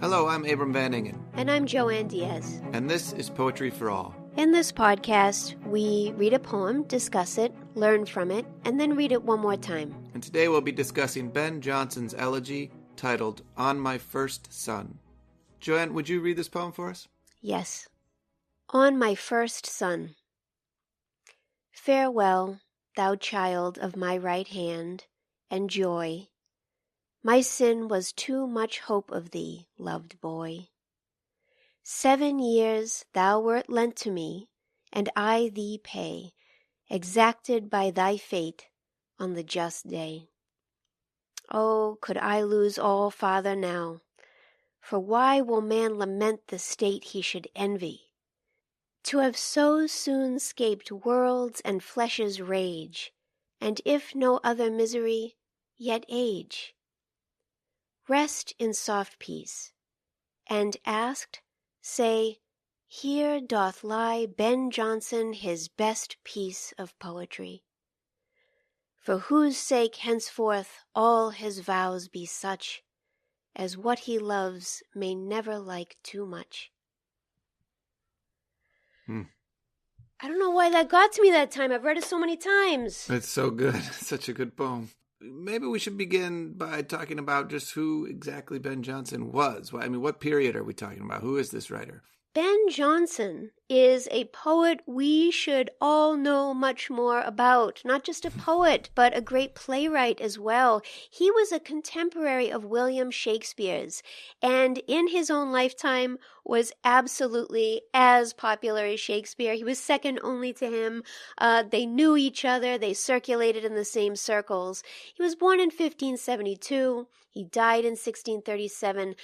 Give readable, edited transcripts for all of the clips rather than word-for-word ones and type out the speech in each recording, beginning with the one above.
Hello, I'm Abram Van Ingen. And I'm Joanne Diaz. And this is Poetry for All. In this podcast, we read a poem, discuss it, learn from it, and then read it one more time. And today we'll be discussing Ben Jonson's elegy titled On My First Son. Joanne, would you read this poem for us? Yes. On my first son. Farewell, thou child of my right hand, and joy. My sin was too much hope of thee, loved boy. 7 years thou wert lent to me, and I thee pay, exacted by thy fate on the just day. Oh, could I lose all, Father, now? For why will man lament the state he should envy? To have so soon scaped worlds and flesh's rage, and if no other misery, yet age. Rest in soft peace, and asked, say, here doth lie Ben Jonson his best piece of poetry, for whose sake henceforth all his vows be such, as what he loves may never like too much. I don't know why that got to me that time. I've read it so many times. It's so good. Such a good poem. Maybe we should begin by talking about just who exactly Ben Jonson was. I mean, what period are we talking about? Who is this writer? Ben Jonson is a poet we should all know much more about. Not just a poet, but a great playwright as well. He was a contemporary of William Shakespeare's, and in his own lifetime was absolutely as popular as Shakespeare. He was second only to him. They knew each other. They circulated in the same circles. He was born in 1572. He died in 1637.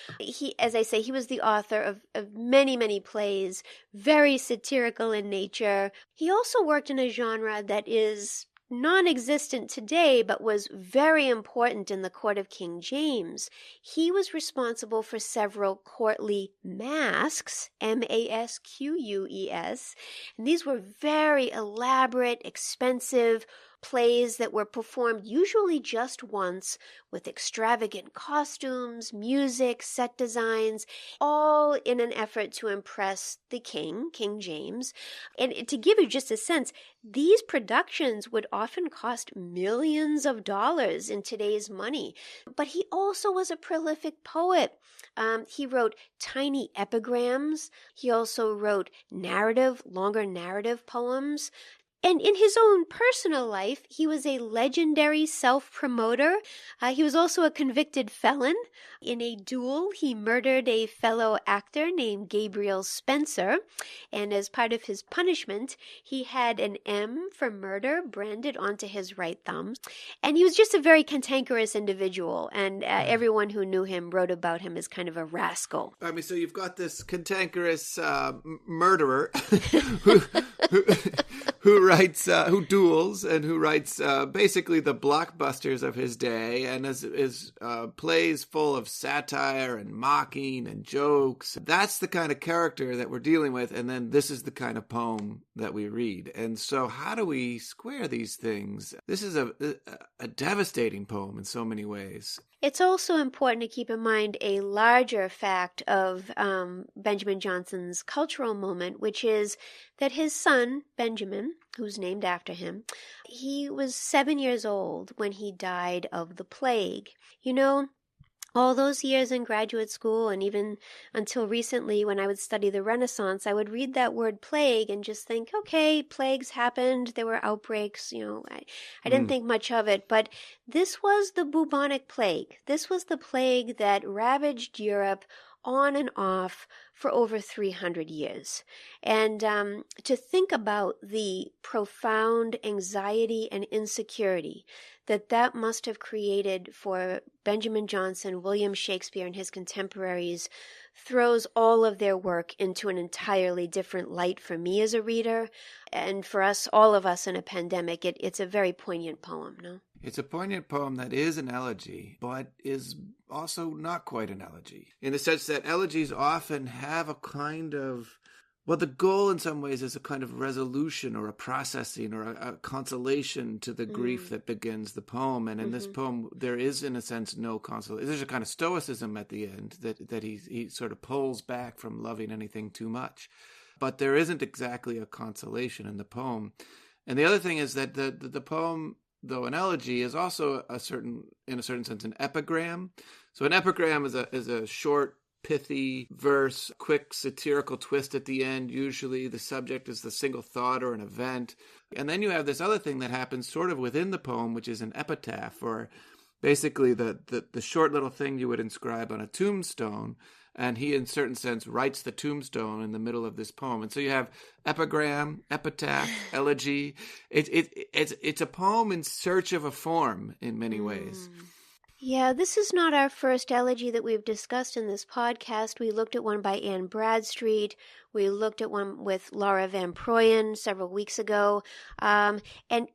As I say, he was the author of many, many plays, very satirical in nature. He also worked in a genre that is non-existent today, but was very important in the court of King James. He was responsible for several courtly masques, masques, and these were very elaborate, expensive plays that were performed usually just once with extravagant costumes, music, set designs, all in an effort to impress the king, King James. And to give you just a sense, these productions would often cost millions of dollars in today's money. But he also was a prolific poet. He wrote tiny epigrams. He also wrote longer narrative poems. And in his own personal life, he was a legendary self-promoter. He was also a convicted felon. In a duel, he murdered a fellow actor named Gabriel Spencer. And as part of his punishment, he had an M for murder branded onto his right thumb. And he was just a very cantankerous individual. And everyone who knew him wrote about him as kind of a rascal. I mean, so you've got this cantankerous murderer who duels and who writes basically the blockbusters of his day, and is plays full of satire and mocking and jokes. That's the kind of character that we're dealing with, and then this is the kind of poem that we read. And so how do we square these things? This is a devastating poem in so many ways. It's also important to keep in mind a larger fact of Benjamin Jonson's cultural moment, which is that his son, Benjamin, who's named after him, he was 7 years old when he died of the plague. You know, all those years in graduate school, and even until recently when I would study the Renaissance, I would read that word plague and just think, okay, plagues happened, there were outbreaks, I didn't think much of it. But this was the bubonic plague. This was the plague that ravaged Europe on and off for over 300 years. And to think about the profound anxiety and insecurity that must have created for Benjamin Jonson, William Shakespeare, and his contemporaries throws all of their work into an entirely different light for me as a reader, and for us, all of us in a pandemic. It's a very poignant poem, no? It's a poignant poem that is an elegy, but is also not quite an elegy, in the sense that elegies often have a kind of Well, the goal in some ways is a kind of resolution or a processing or a consolation to the grief that begins the poem. And in this poem, there is, in a sense, no consolation. There's a kind of stoicism at the end that he sort of pulls back from loving anything too much. But there isn't exactly a consolation in the poem. And the other thing is that the poem, though an elegy, is also in a certain sense, an epigram. So an epigram is a short, pithy verse, quick satirical twist at the end. Usually the subject is the single thought or an event. And then you have this other thing that happens sort of within the poem, which is an epitaph, or basically the short little thing you would inscribe on a tombstone. And he, in a certain sense, writes the tombstone in the middle of this poem. And so you have epigram, epitaph, elegy. It's a poem in search of a form in many ways. Yeah, this is not our first elegy that we've discussed in this podcast. We looked at one by Anne Bradstreet. We looked at one with Laura Van Proyen several weeks ago. And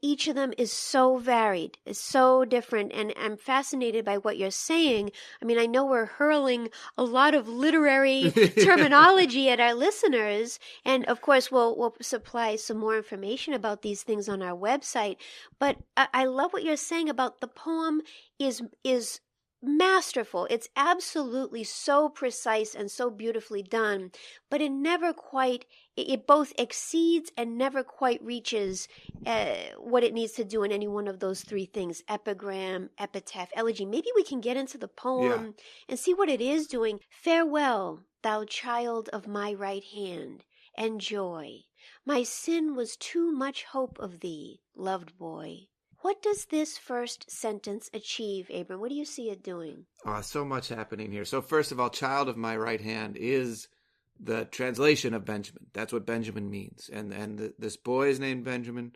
each of them is so varied, is so different. And I'm fascinated by what you're saying. I mean, I know we're hurling a lot of literary terminology at our listeners. And of course, we'll supply some more information about these things on our website. But I love what you're saying about the poem is masterful. It's absolutely so precise and so beautifully done, but it both exceeds and never quite reaches what it needs to do in any one of those three things: epigram, epitaph, elegy. Maybe we can get into the poem and see what it is doing. Farewell, thou child of my right hand, and joy. My sin was too much hope of thee, loved boy. What does this first sentence achieve, Abram? What do you see it doing? So much happening here. So first of all, child of my right hand is the translation of Benjamin. That's what Benjamin means. And this boy is named Benjamin.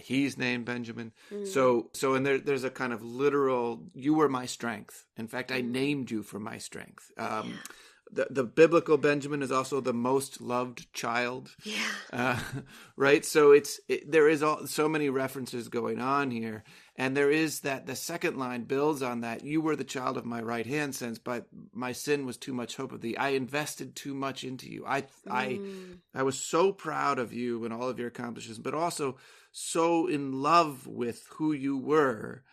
He's named Benjamin. So there's a kind of literal, you were my strength. In fact, I named you for my strength. The biblical Benjamin is also the most loved child. Yeah. Right? So there is so many references going on here. And there is that the second line builds on that. You were the child of my right hand, since but my sin was too much hope of thee. I invested too much into you. I was so proud of you and all of your accomplishments, but also so in love with who you were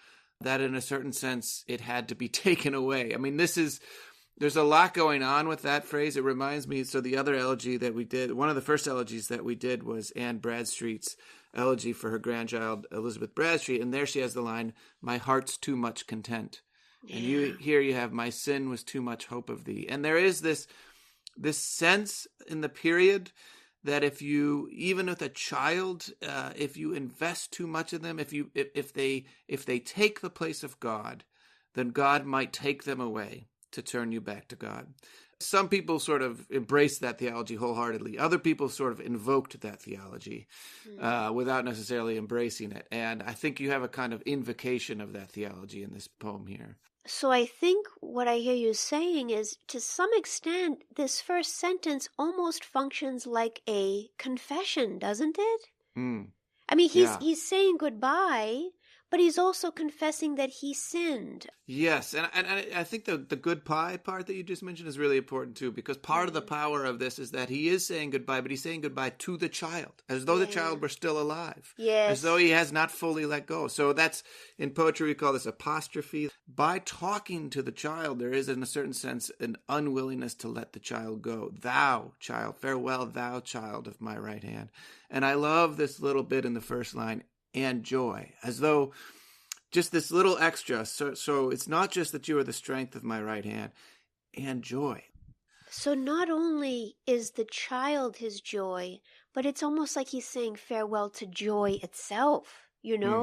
that in a certain sense it had to be taken away. I mean, there's a lot going on with that phrase. It reminds me, so the other elegy that we did, one of the first elegies that we did was Anne Bradstreet's elegy for her grandchild, Elizabeth Bradstreet. And there she has the line, my heart's too much content. Yeah. And here you have, my sin was too much hope of thee. And there is this sense in the period that even with a child, if you invest too much in them, if they take the place of God, then God might take them away to turn you back to God. Some people sort of embraced that theology wholeheartedly. Other people sort of invoked that theology without necessarily embracing it. And I think you have a kind of invocation of that theology in this poem here. So I think what I hear you saying is, to some extent, this first sentence almost functions like a confession, doesn't it? I mean, he's saying goodbye, but he's also confessing that he sinned. Yes, and I think the goodbye part that you just mentioned is really important too, because part of the power of this is that he is saying goodbye, but he's saying goodbye to the child, as though the child were still alive. Yes. As though he has not fully let go. So that's, in poetry we call this apostrophe. By talking to the child, there is, in a certain sense, an unwillingness to let the child go. Thou, child, farewell, thou, child of my right hand. And I love this little bit in the first line, and joy, as though just this little extra. So it's not just that you are the strength of my right hand, and joy. So not only is the child his joy, but it's almost like he's saying farewell to joy itself,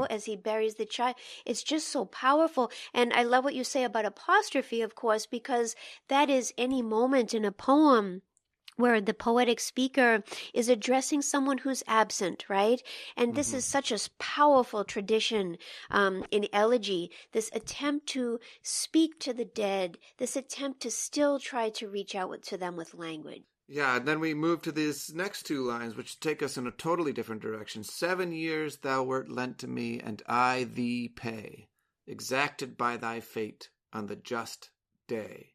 as he buries the child. It's just so powerful. And I love what you say about apostrophe, of course, because that is any moment in a poem where the poetic speaker is addressing someone who's absent, right? And this is such a powerful tradition in elegy, this attempt to speak to the dead, this attempt to still try to reach out to them with language. Yeah, and then we move to these next two lines, which take us in a totally different direction. 7 years thou wert lent to me, and I thee pay, exacted by thy fate on the just day.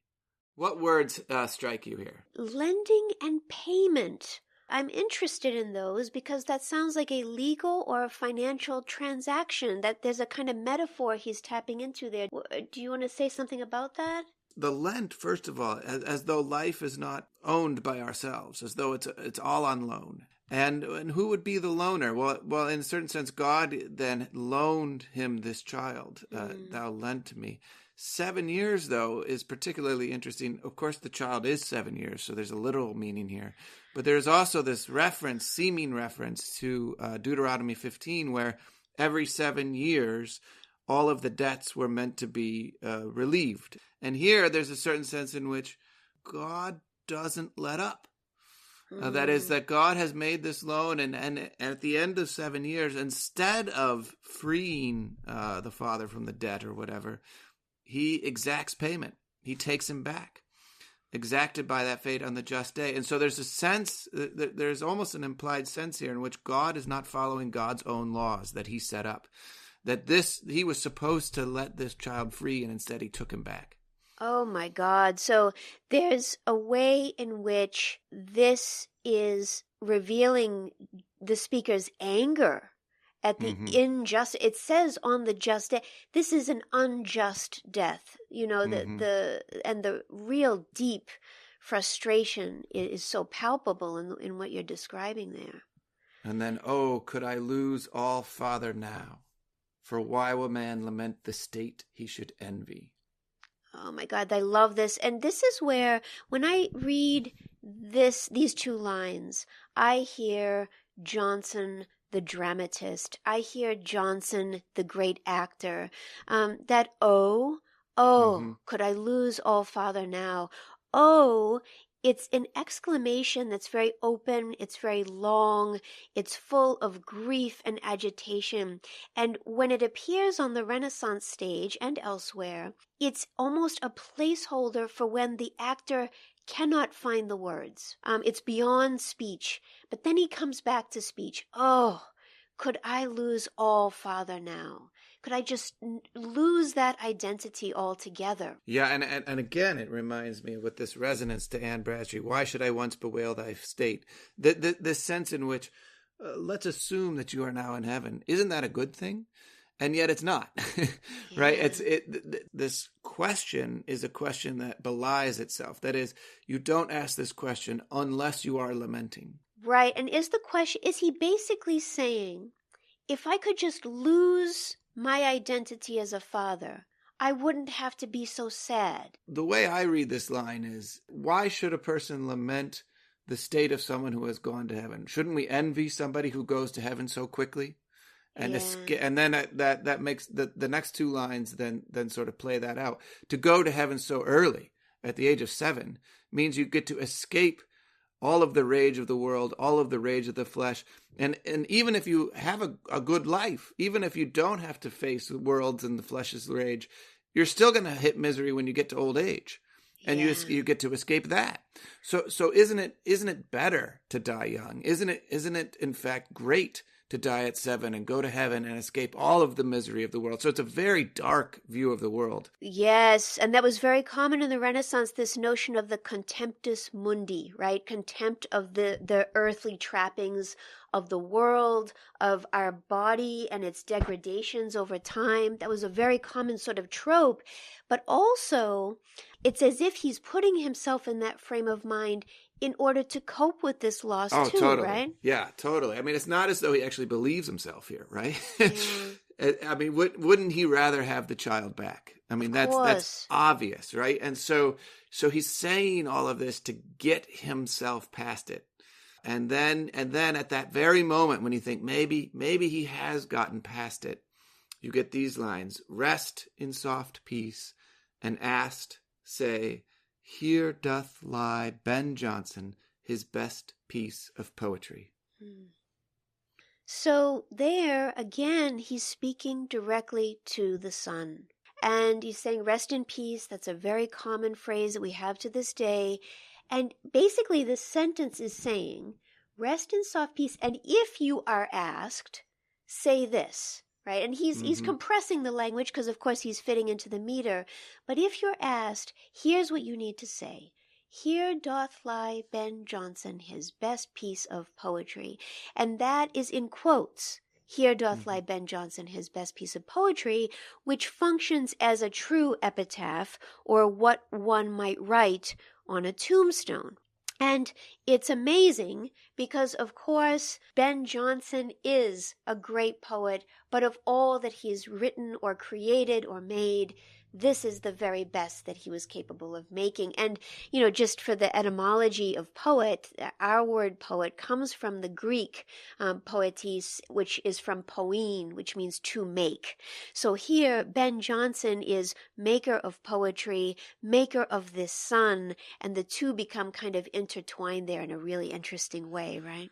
What words strike you here? Lending and payment I'm interested in those because that sounds like a legal or a financial transaction, that there's a kind of metaphor he's tapping into there. Do you want to say something about that? The Lent, first of all, as though life is not owned by ourselves, as though it's all on loan. And who would be the loaner? Well, in a certain sense, God then loaned him this child. Thou lent me. 7 years, though, is particularly interesting. Of course, the child is 7 years, so there's a literal meaning here. But there's also this reference, seeming reference to Deuteronomy 15, where every 7 years, all of the debts were meant to be relieved. And here, there's a certain sense in which God doesn't let up. That is, that God has made this loan, and at the end of 7 years, instead of freeing the father from the debt or whatever, he exacts payment. He takes him back, exacted by that fate on the just day. And so there's a sense, there's almost an implied sense here in which God is not following God's own laws that he set up. That he was supposed to let this child free, and instead he took him back. Oh my God. So there's a way in which this is revealing the speaker's anger at the injustice. It says on the just day, this is an unjust death. You know, the real deep frustration is so palpable in what you're describing there. And then, oh, could I lose all, Father, now? For why will man lament the state he should envy? Oh my God, I love this. And this is where, when I read these two lines, I hear Jonson, the dramatist. I hear Jonson, the great actor. That could I lose all, Father, now? Oh, it's an exclamation that's very open, it's very long, it's full of grief and agitation. And when it appears on the Renaissance stage and elsewhere, it's almost a placeholder for when the actor cannot find the words. It's beyond speech, but then he comes back to speech. Oh, could I lose all, Father, now? Could I just lose that identity altogether? Yeah, and again, it reminds me with this resonance to Anne Bradstreet. Why should I once bewail thy state? This sense in which, let's assume that you are now in heaven. Isn't that a good thing? And yet it's not, right? This question is a question that belies itself. That is, you don't ask this question unless you are lamenting. Right, and is he basically saying, if I could just lose my identity as a father, I wouldn't have to be so sad? The way I read this line is, why should a person lament the state of someone who has gone to heaven? Shouldn't we envy somebody who goes to heaven so quickly? And then that makes the next two lines then sort of play that out. To go to heaven so early, at the age of 7, means you get to escape all of the rage of the world, all of the rage of the flesh. And even if you have a good life, even if you don't have to face the world's and the flesh's rage, you're still going to hit misery when you get to old age. And you get to escape that. So isn't it better to die young? Isn't it in fact great to die at 7 and go to heaven and escape all of the misery of the world? So it's a very dark view of the world. Yes, and that was very common in the Renaissance, this notion of the contemptus mundi, right? Contempt of the earthly trappings of the world, of our body and its degradations over time. That was a very common sort of trope. But also, it's as if he's putting himself in that frame of mind in order to cope with this loss too, totally. Right? Yeah, totally. I mean, it's not as though he actually believes himself here, right? Yeah. I mean, wouldn't he rather have the child back? I mean, that's obvious, right? And so he's saying all of this to get himself past it. And then at that very moment when you think maybe he has gotten past it, you get these lines: rest in soft peace, and asked, say, here doth lie Ben Jonson, his best piece of poetry. So there, again, he's speaking directly to the Son. And he's saying, rest in peace. That's a very common phrase that we have to this day. And basically this sentence is saying, rest in soft peace. And if you are asked, say this. Right? And he's compressing the language because, of course, he's fitting into the meter. But if you're asked, here's what you need to say. Here doth lie Ben Jonson, his best piece of poetry. And that is in quotes. Here doth lie Ben Jonson, his best piece of poetry, which functions as a true epitaph, or what one might write on a tombstone. And it's amazing because, of course, Ben Jonson is a great poet, but of all that he's written or created or made, this is the very best that he was capable of making. And, just for the etymology of poet, our word poet comes from the Greek poetis, which is from poein, which means to make. So here, Ben Jonson is maker of poetry, maker of this sun, and the two become kind of intertwined there in a really interesting way, right?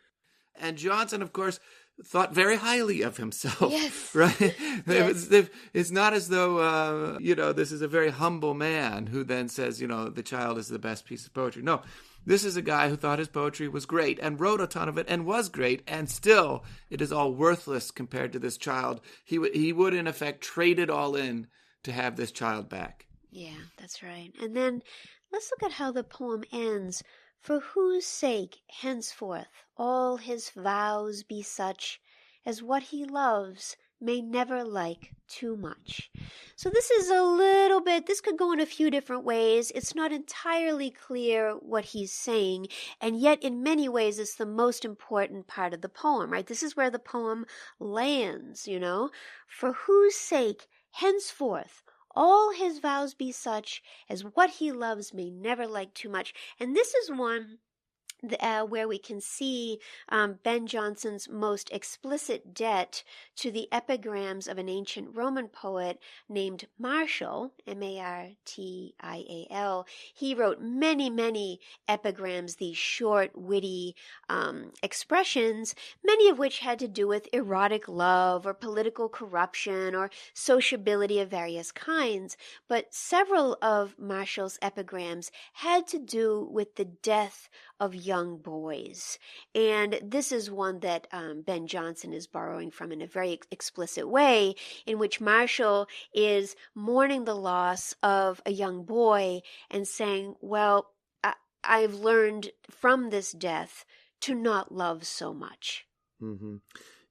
And Jonson, of course, thought very highly of himself. Yes. Right? Yes. It's not as though, this is a very humble man who then says, the child is the best piece of poetry. No, this is a guy who thought his poetry was great and wrote a ton of it and was great, and still it is all worthless compared to this child. He would, in effect, trade it all in to have this child back. Yeah, that's right. And then let's look at how the poem ends. For whose sake henceforth all his vows be such as what he loves may never like too much. So this is this could go in a few different ways. It's not entirely clear what he's saying, and yet in many ways it's the most important part of the poem, right? This is where the poem lands, For whose sake henceforth all his vows be such as what he loves may never like too much. And this is one where we can see Ben Jonson's most explicit debt to the epigrams of an ancient Roman poet named Martial, Martial. He wrote many, many epigrams, these short, witty expressions, many of which had to do with erotic love or political corruption or sociability of various kinds. But several of Martial's epigrams had to do with the death of young boys. And this is one that Ben Jonson is borrowing from in a very explicit way, in which Martial is mourning the loss of a young boy and saying, well, I've learned from this death to not love so much. Mm-hmm.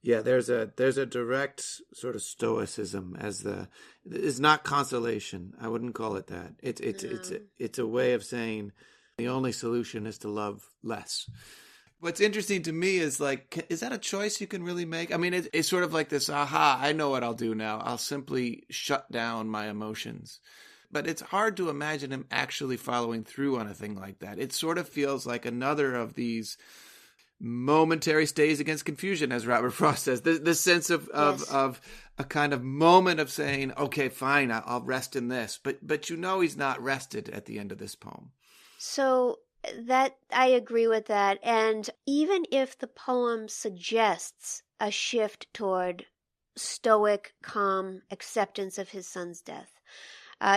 Yeah, there's a direct sort of stoicism is not consolation. I wouldn't call it that. It's a way of saying the only solution is to love less. What's interesting to me is is that a choice you can really make? I mean, it's sort of like this, I know what I'll do now. I'll simply shut down my emotions. But it's hard to imagine him actually following through on a thing like that. It sort of feels like another of these momentary stays against confusion, as Robert Frost says. This sense of a kind of moment of saying, okay, fine, I'll rest in this. But he's not rested at the end of this poem. So that I agree with that. And even if the poem suggests a shift toward stoic, calm acceptance of his son's death,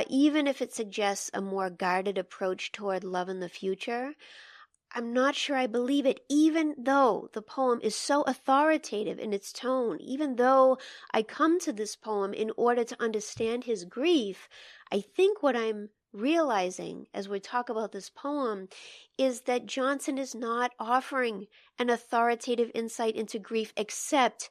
even if it suggests a more guarded approach toward love in the future, I'm not sure I believe it, even though the poem is so authoritative in its tone. Even though I come to this poem in order to understand his grief, I think what I'm realizing as we talk about this poem is that Jonson is not offering an authoritative insight into grief, except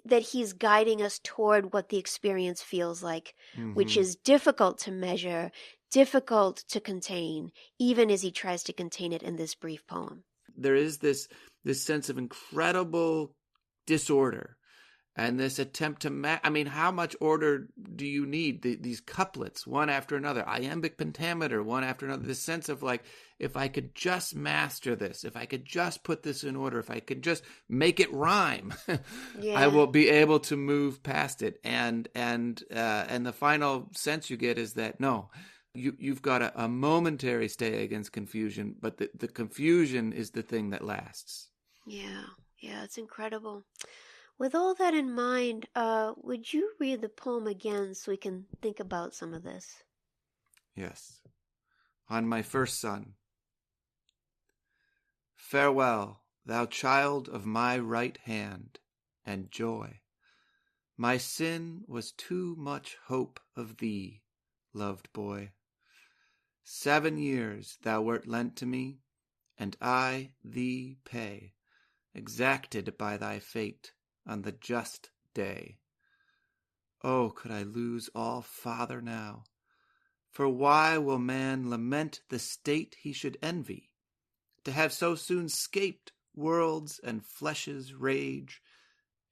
that he's guiding us toward what the experience feels like, which is difficult to measure, difficult to contain, even as he tries to contain it in this brief poem. There is this sense of incredible disorder and this attempt to how much order do you need? These couplets, one after another, iambic pentameter, one after another. This sense of if I could just master this, if I could just put this in order, if I could just make it rhyme, I will be able to move past it. And the final sense you get is that no, you've got a momentary stay against confusion, but the confusion is the thing that lasts. Yeah, it's incredible. With all that in mind, would you read the poem again so we can think about some of this? Yes. On my first son. Farewell, thou child of my right hand and joy. My sin was too much hope of thee, loved boy. 7 years thou wert lent to me, and I thee pay, exacted by thy fate on the just day. Oh, could I lose all father now! For why will man lament the state he should envy, to have so soon scap'd world's and flesh's rage,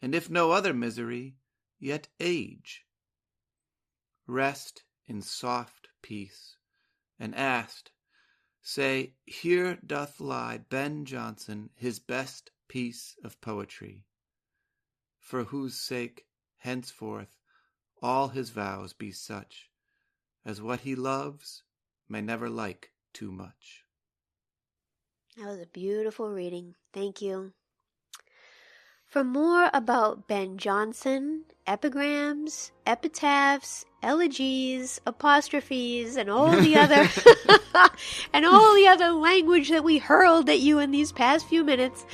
and if no other misery, yet age? Rest in soft peace, and asked, say, here doth lie Ben Jonson, his best piece of poetry, for whose sake henceforth all his vows be such as what he loves may never like too much. That was a beautiful reading. Thank you. For more about Ben Jonson, epigrams, epitaphs, elegies, apostrophes, and all the other language that we hurled at you in these past few minutes,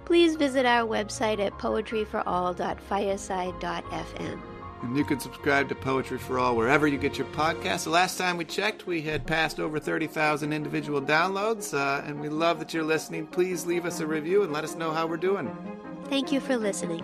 please visit our website at poetryforall.fireside.fm. And you can subscribe to Poetry for All wherever you get your podcasts. The last time we checked, we had passed over 30,000 individual downloads, and we love that you're listening. Please leave us a review and let us know how we're doing. Thank you for listening.